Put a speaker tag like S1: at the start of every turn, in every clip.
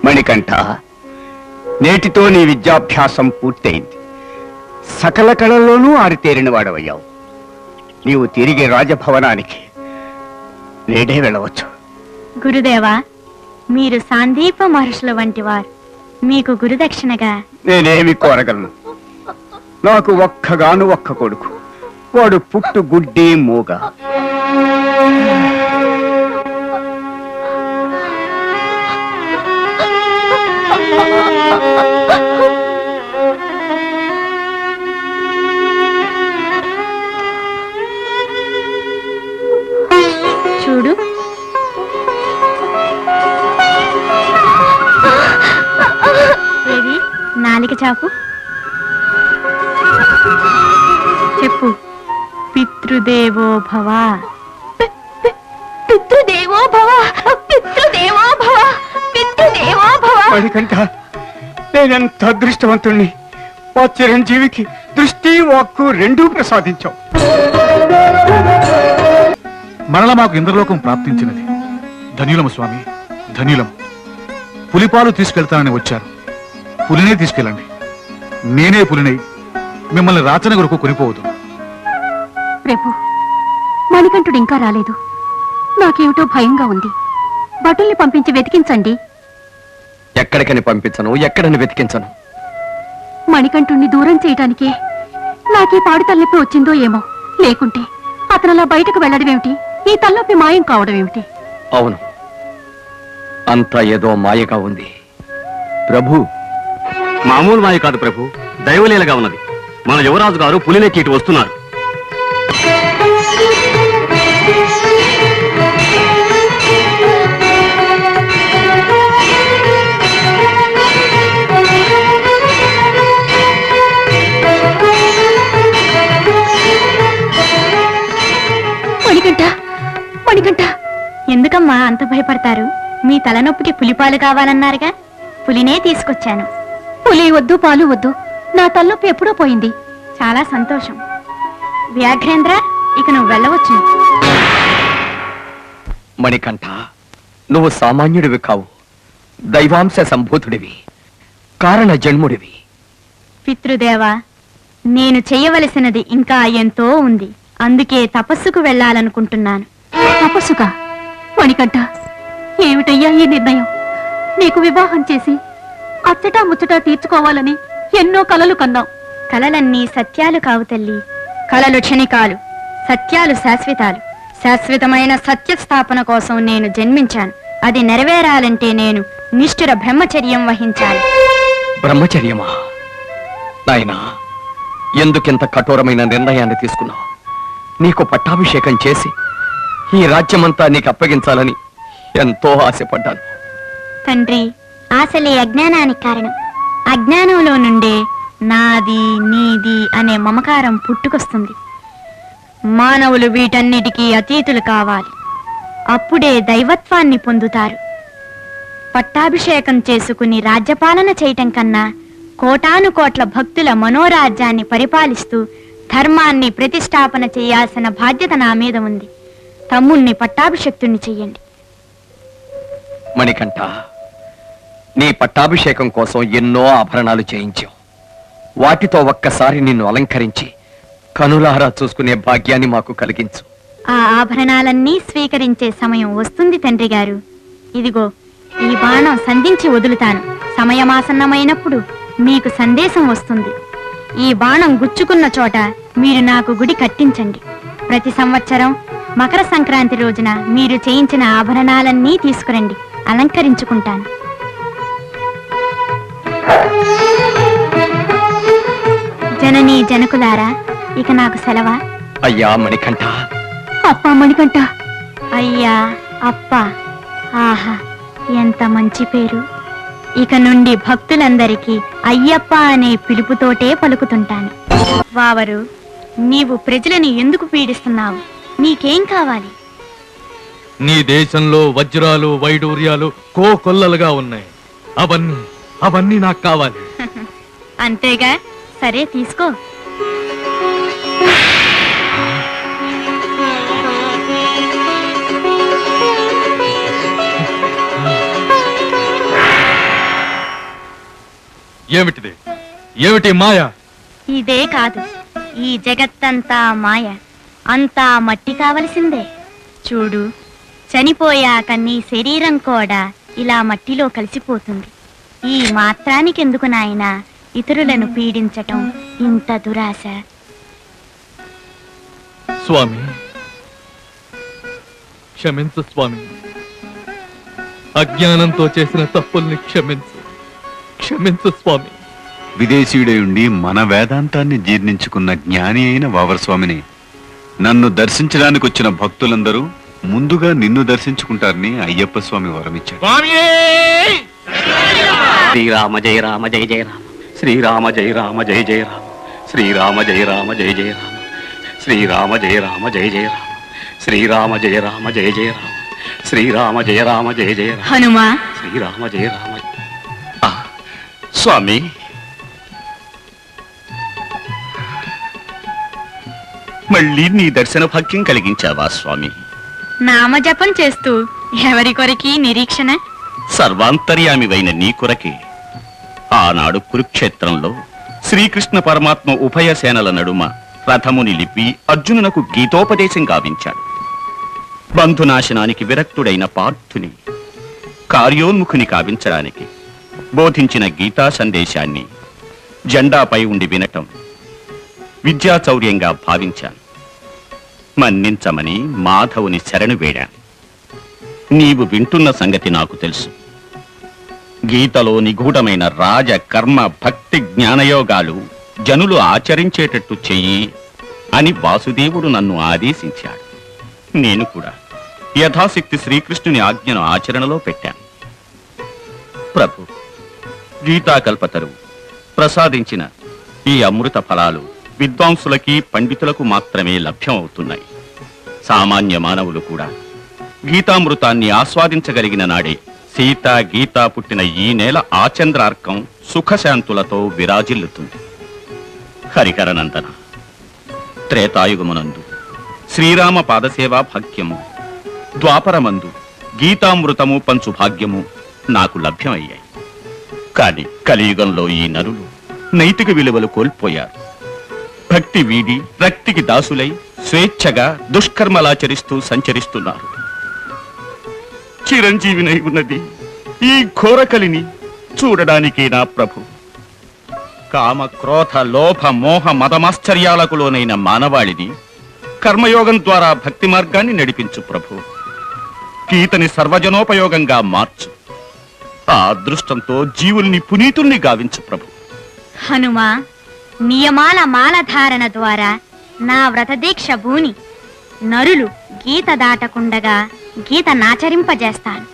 S1: మణికంఠ, నేటితో నీ విద్యాభ్యాసం పూర్తయింది. సకల కళల్లోనూ ఆరితేరిన వాడవయ్యావు. నీవు తిరిగి రాజభవనానికి నేడే వెళ్ళవచ్చు.
S2: గురుదేవా, మీరు సాందీప మహర్షుల వంటి వారు. మీకు గురుదక్షిణగా
S1: నేనేమి కోరగలను? నాకు ఒక్కగాను ఒక్క కొడుకు. వాడు పుట్టు గుడ్డి మూగ.
S2: చూడు, ఏది నాలిక చాపు. చెప్పు. పితృదేవో భవ. పితృదేవో భవ, పితృదేవో భవ, పితృదేవో భవ.
S1: మణికంఠ, నేనెంత అదృష్టవంతుణ్ణి! మా చిరంజీవికి దృష్టి వాక్కు రెండూ ప్రసాదించావు.
S3: మరల మాకు ఇంద్రలోకం ప్రాప్తించినది. ధన్యులము స్వామి, ధన్యులము. పులిపాలు తీసుకెళ్తానని వచ్చారు. పులినే తీసుకెళ్ళండి. నేనే పులినై మిమ్మల్ని రాచన కొరకు కొనిపోవద్దు.
S4: ప్రభు, మణికంఠుడు ఇంకా రాలేదు. నాకేమిటో భయంగా ఉంది. భటుల్ని పంపించి వెతికించండి.
S5: ఎక్కడికని పంపించను, ఎక్కడని వెతికించను.
S4: మణికంఠుణ్ణి దూరం చేయడానికే నాకీ పాడు తలనొప్పి వచ్చిందో ఏమో. లేకుంటే అతను అలా బయటకు వెళ్ళడమేమిటి? ఈ తలనొప్పి మాయం కావడమేమిటి?
S5: అవును, అంతా ఏదో మాయగా ఉంది. ప్రభు,
S6: మామూలు మాయ కాదు ప్రభు, దైవలీలగా ఉన్నది. మన యువరాజు గారు పులినెక్కి ఇటు వస్తున్నారు.
S4: మణికంఠ, మణికంఠ!
S2: ఎందుకమ్మా అంత భయపడతారు? మీ తలనొప్పికి పులిపాలు కావాలన్నారుగా, పులినే తీసుకొచ్చాను.
S4: పులి వద్దు, పాలు వద్దు. నా తలనొప్పి ఎప్పుడో పోయింది.
S2: చాలా సంతోషం. వ్యాఘ్రేంద్ర, ఇక నువ్వు వెళ్ళవచ్చు.
S5: మణికంఠ, నువ్వు సామాన్యుడివి కావు. దైవాంశ సంభూతుడివి, కారణ జన్ముడివి.
S2: పితృదేవా, నేను చెయ్యవలసినది ఇంకా ఎంతో ఉంది. అందుకే తపస్సుకు వెళ్ళాలనుకుంటున్నాను.
S4: తపస్సుగా? మణికంఠ, ఏమిటయ్యా ఈ నిర్ణయం? నీకు వివాహం చేసి అచ్చటా ముచ్చటా తీర్చుకోవాలని ఎన్నో కలలు కన్నావు.
S2: కలలన్నీ సత్యాలు కావు తల్లి. కలలు క్షణికాలు, సత్యాలు శాశ్వతాలు. శాశ్వతమైన సత్యస్థాపన కోసం నేను జన్మించాను. అది నెరవేరాలంటే నేను నిష్ఠుర బ్రహ్మచర్యం వహించాలి.
S5: బ్రహ్మచర్యమా? నాయనా, ఎందుకింత కఠోరమైన నిర్ణయాన్ని తీసుకున్నావు? నీకు పట్టాభిషేకం చేసి ఈ రాజ్యమంతా నీకు అప్పగించాలని ఎంతో ఆశపడ్డాను.
S2: తండ్రి, ఆశలే అజ్ఞానానికి కారణం. అజ్ఞానంలో నుండే నాది నీది అనే మమకారం పుట్టుకొస్తుంది. మానవులు వీటన్నిటికీ అతీతులు కావాలి. అప్పుడే దైవత్వాన్ని పొందుతారు. పట్టాభిషేకం చేసుకుని రాజ్యపాలన చేయటం కన్నా కోటాను కోట్ల భక్తుల మనోరాజ్యాన్ని పరిపాలిస్తూ ధర్మాన్ని ప్రతిష్టాపన చేయాల్సిన బాధ్యత నా మీద ఉంది. తమ్ముణ్ణి పట్టాభిషక్తుణ్ణి చెయ్యండి.
S5: మణికంఠ, నీ పట్టాభిషేకం కోసం ఎన్నో ఆభరణాలు చేయించావు. వాటితో ఒక్కసారి నిన్ను అలంకరించి కనులారా చూసుకునే భాగ్యాన్ని మాకు కలిగించు.
S2: ఆ ఆభరణాలన్నీ స్వీకరించే సమయం వస్తుంది తండ్రి గారు. ఇదిగో, ఈ బాణం సంధించి వదులుతాను. సమయమాసన్నమైనప్పుడు మీకు సందేశం వస్తుంది. ఈ బాణం గుచ్చుకున్న చోట మీరు నాకు గుడి కట్టించండి. ప్రతి సంవత్సరం మకర సంక్రాంతి రోజున మీరు చేయించిన ఆభరణాలన్నీ తీసుకురండి. అలంకరించుకుంటాను. జననీ జనకులారా, ఇక నాకు సెలవా?
S5: అయ్యా మణికంఠ!
S4: అప్పా మణికంఠ!
S2: అయ్యా, అప్ప! ఆహా, ఎంత మంచి పేరు! ఇక నుండి భక్తులందరికీ అయ్యప్ప అనే పిలుపుతోటే పలుకుతుంటాను. వావరు, నీవు ప్రజలని ఎందుకు పీడిస్తున్నావు? నీకేం కావాలి?
S7: నీ దేశంలో వజ్రాలు వైడూర్యాలు కోకొల్లలుగా ఉన్నాయి. అవన్నీ నాకు కావాలి.
S2: అంతేగా, సరే తీసుకో.
S7: ఏమిటిది? ఏమిటి మాయ?
S2: ఇదే కాదు, ఈ జగత్తంతా మాయ, అంతా మట్టి కావలసిందే. చూడు, చనిపోయాక నీ శరీరం కూడా ఇలా మట్టిలో కలిసిపోతుంది. ఈ మాత్రానికెందుకు నాయనా ఇతరులను పీడించటం, ఇంత దురాశ?
S7: స్వామి, క్షమించు స్వామి. అజ్ఞానంతో చేసిన తప్పుల్ని క్షమించు, క్షమించు స్వామి.
S8: విదేశీయుడై ఉండి మన వేదాంతాన్ని జీర్ణించుకున్న జ్ఞాని అయిన వావరస్వామిని నన్ను దర్శించడానికి వచ్చిన భక్తులందరూ ముందుగా నిన్ను దర్శించుకుంటారని అయ్యప్ప స్వామి వరమిచ్చాడు.
S6: శ్రీరామ జయ రామ జయ జయ రామ, శ్రీరామ జయ రామ జయ జయ రామ, శ్రీరామ జయ రామ జయ జయ రామ, శ్రీరామ జయ రామ జయ జయ రామ, శ్రీరామ జయ రామ జయ జయ రామ, శ్రీరామ జయ రామ జయ జయ రామ,
S2: హనుమా,
S6: శ్రీరామ జయ రామ. స్వామి, మళ్ళీ నీ దర్శన భాగ్యం కలిగించావా స్వామి?
S2: నామజపం చేస్తూ ఎవరి కొరకి నిరీక్షణ?
S6: సర్వాంతర్యామివైన నీ కొరకే ఆనాడు కురుక్షేత్రంలో శ్రీకృష్ణ పరమాత్మ ఉభయ సేనల నడుమ రథము నిలిపి అర్జునునకు గీతోపదేశం గావించాడు. బంధునాశనానికి విరక్తుడైన పార్థుని కార్యోన్ముఖుని కావించడానికి బోధించిన గీతా సందేశాన్ని జెండాపై ఉండి వినటం విద్యాచౌర్యంగా భావించాను. మన్నించమని మాధవుని శరణు వేడాను. నీవు వింటున్న సంగతి నాకు తెలుసు. గీతలో నిగూఢమైన రాజ కర్మ భక్తి జ్ఞానయోగాలు జనులు ఆచరించేటట్టు చెయ్యి అని వాసుదేవుడు నన్ను ఆదేశించాడు. నేను కూడా యథాశక్తి శ్రీకృష్ణుని ఆజ్ఞను ఆచరణలో పెట్టాను. ప్రభు, గీతాకల్పతరు ప్రసాదించిన ఈ అమృత ఫలాలు విద్వాంసులకి పండితులకు మాత్రమే లభ్యం అవుతున్నాయి. సామాన్య మానవులు కూడా గీతామృతాన్ని ఆస్వాదించగలిగిన నాడే సీత గీత పుట్టిన ఈ నేల ఆచంద్రార్కం సుఖశాంతులతో విరాజిల్లుతుంది. హరిహరనందన, త్రేతాయుగమునందు శ్రీరామ పాదసేవా భాగ్యము, ద్వాపరమందు గీతామృతము పంచు భాగ్యము నాకు లభ్యమయ్యాయి. కాని కలియుగంలో ఈ నరులు నైతిక విలువలు కోల్పోయారు. భక్తి వీడి రక్తికి దాసులై స్వేచ్ఛగా దుష్కర్మలాచరిస్తూ సంచరిస్తున్నారు. చిరంజీవినై ఉన్నది ఈ ఘోరకలిని చూడడానికే నా ప్రభు. కామ క్రోధ లోభ మోహ మదమాశ్చర్యాలకు లోనైన మానవాళిని కర్మయోగం ద్వారా భక్తి మార్గాన్ని నడిపించు ప్రభు. గీతని సర్వజనోపయోగంగా మార్చు. ఆ అదృష్టంతో జీవుల్ని పునీతుల్ని గావించు ప్రభు.
S2: హనుమా, నియమాల మాలధారణ ద్వారా నా వ్రతదీక్ష భూని నరులు గీత దాటకుండగా గీత నాచరింపజేస్తాను.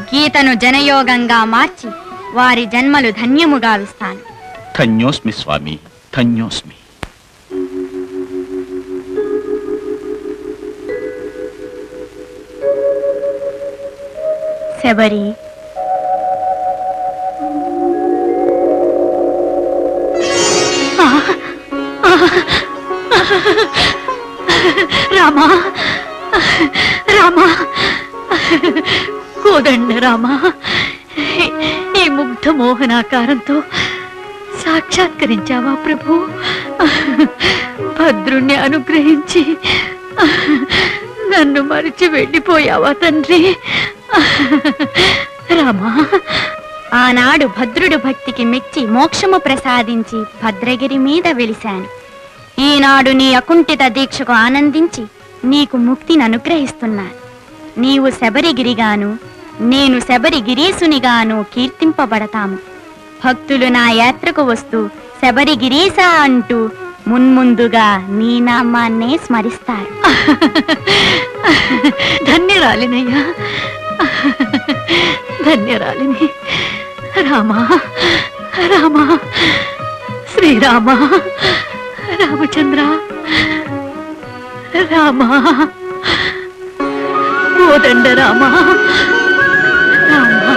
S2: గీతను జనయోగంగా మార్చి వారి జన్మలు ధన్యము గావిస్తాను.
S6: ధన్యోస్మి స్వామి, ధన్యోస్మి.
S2: శబరి,
S4: రామా, రామా, కోదండ రామా, ఈ ముగ్ధ మోహనాకారంతో సాక్షాత్కరించావా ప్రభు? భద్రుణ్ణి అనుగ్రహించి నన్ను మరిచి వెళ్ళిపోయావా తండ్రి? రామా,
S2: ఆనాడు భద్రుడు భక్తికి మెచ్చి మోక్షము ప్రసాదించి భద్రగిరి మీద వెలిశాను. ఈనాడు నీ అకుంఠిత దీక్షకు ఆనందించి నీకు ముక్తిని అనుగ్రహిస్తున్నాను. నీవు శబరిగిరిగాను, నేను శబరిగిరీసునిగాను కీర్తింపబడతాము. భక్తులు నా యాత్రకు వస్తూ శబరిగిరీశ అంటూ మున్ముందుగా నీ నామాన్నే స్మరిస్తారు.
S4: ధన్యరాలినయ్యా, ధన్యరాలిని. రామా, రామా, శ్రీరామ, రామచంద్ర, రామా, కోదండ రామా, రామా.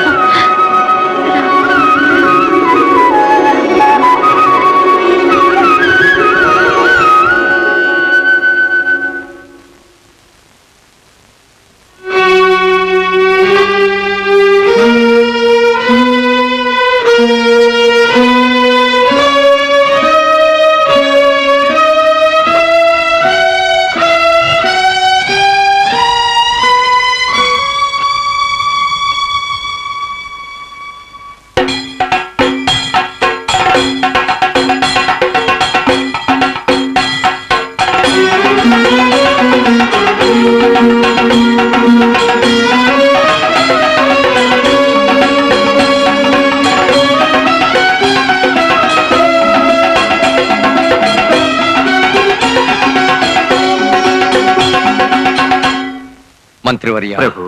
S5: మంత్రివర్య,
S6: ప్రభు,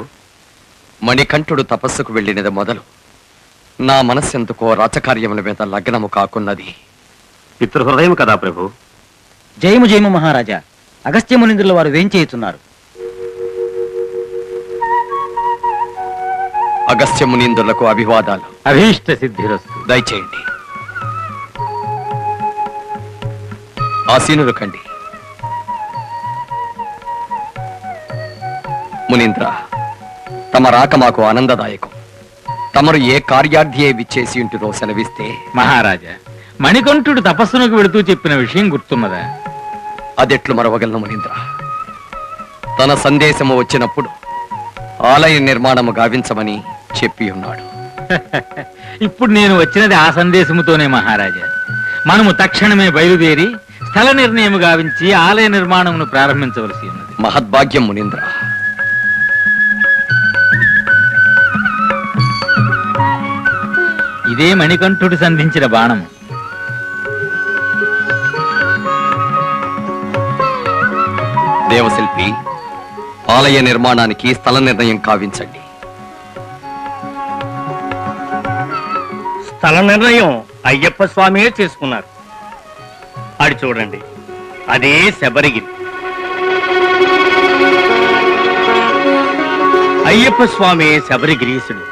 S5: మణికంఠుడు తపస్సుకు వెళ్ళినది మొదలు నా మనస్సెందుకో రాచకార్యముల మీద లగ్నము కాకున్నది.
S6: పితృహృదయం కదా ప్రభు.
S9: జయము జయము మహారాజా. అగస్త్యమునింద్రుల వారు వేంచేయుతున్నారు.
S5: అగస్త్య మునీంద్రులకు అభివాదాలు.
S6: అభీష్ట సిద్ధిరస్తు.
S5: దయచేయండి. ఆసీనులు కండి. మునీంద్ర, తమ రాక మాకు ఆనందదాయకం. తమరు ఏ కార్యార్థియే విచ్చేసి ఉంటురో సెలవిస్తే.
S6: మహారాజా, మణికంఠుడు తపస్సునకు వెళుతూ చెప్పిన విషయం గుర్తున్నదా?
S5: అదెట్లు మరవగలను మునీంద్ర? తన సందేశము వచ్చినప్పుడు ఆలయ నిర్మాణము గావించమని చెప్పి ఉన్నాడు.
S6: ఇప్పుడు నేను వచ్చినది ఆ సందేశముతోనే మహారాజా. మనము తక్షణమే బయలుదేరి స్థల నిర్ణయం గావించి ఆలయ నిర్మాణమును ప్రారంభించవలసి ఉన్నది.
S5: మహద్భాగ్యం మునీంద్ర.
S6: ఇదే మణికంఠుడు సంధించిన బాణము.
S5: దేవశిల్పి, ఆలయ నిర్మాణానికి స్థల నిర్ణయం కావించండి.
S10: స్థల నిర్ణయం అయ్యప్ప స్వామియే చేసుకున్నారు. అది చూడండి, అదే శబరిగిరి. అయ్యప్ప స్వామి శబరిగిరీశుడు.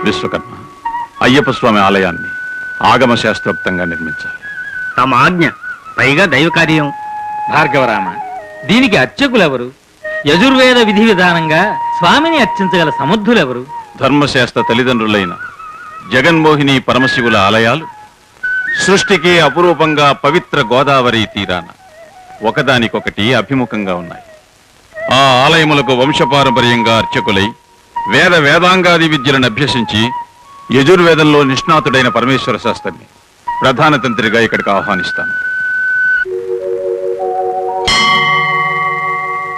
S8: విశ్వకర్మ, అయ్యప్ప స్వామి ఆలయాన్ని ఆగమ శాస్త్రోక్తంగా నిర్మించాలి.
S10: తమ ఆజ్ఞ, పైగా దైవ కార్యం.
S6: భార్గవరామ, దీనికి అర్చకులెవరు? యజుర్వేద విధి విధానంగా స్వామిని అర్చించగల సమర్థులెవరు?
S8: ధర్మశాస్త్ర తల్లిదండ్రులైన జగన్మోహిని పరమశివుల ఆలయాలు సృష్టికి అపురూపంగా పవిత్ర గోదావరి తీరాన ఒకదానికొకటి అభిముఖంగా ఉన్నాయి. ఆ ఆలయములకు వంశపారంపర్యంగా అర్చకులై వేద వేదాంగాది విద్యలను అభ్యసించి యజుర్వేదంలో నిష్ణాతుడైన పరమేశ్వర శాస్త్రిని ప్రధాన తంత్రిగా ఇక్కడికి ఆహ్వానిస్తాను.